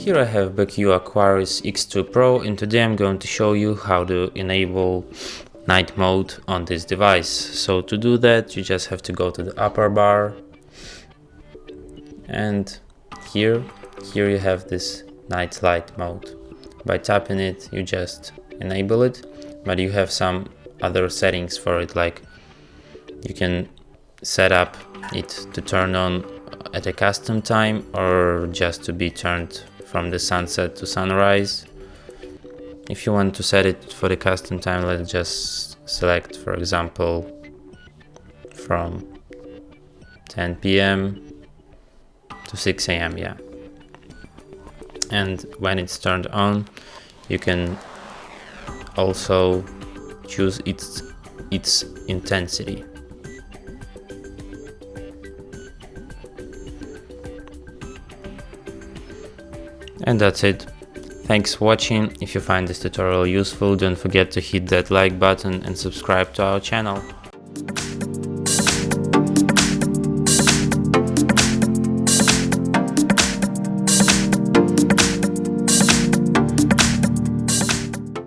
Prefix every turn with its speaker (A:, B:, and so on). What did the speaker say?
A: Here I have BQ Aquaris X2 Pro, and today I'm going to show you how to enable night mode on this device. So to do that, you just have to go to the upper bar, and here you have this night light mode. By tapping it, you just enable it, but you have some other settings for it, like you can set up it to turn on at a custom time or just to be turned from the sunset to sunrise. If you want to set it for the custom time, let's just select, for example, from 10 p.m. to 6 a.m. yeah. And when it's turned on, you can also choose its intensity. And that's it. Thanks for watching. If you find this tutorial useful, don't forget to hit that like button and subscribe to our channel.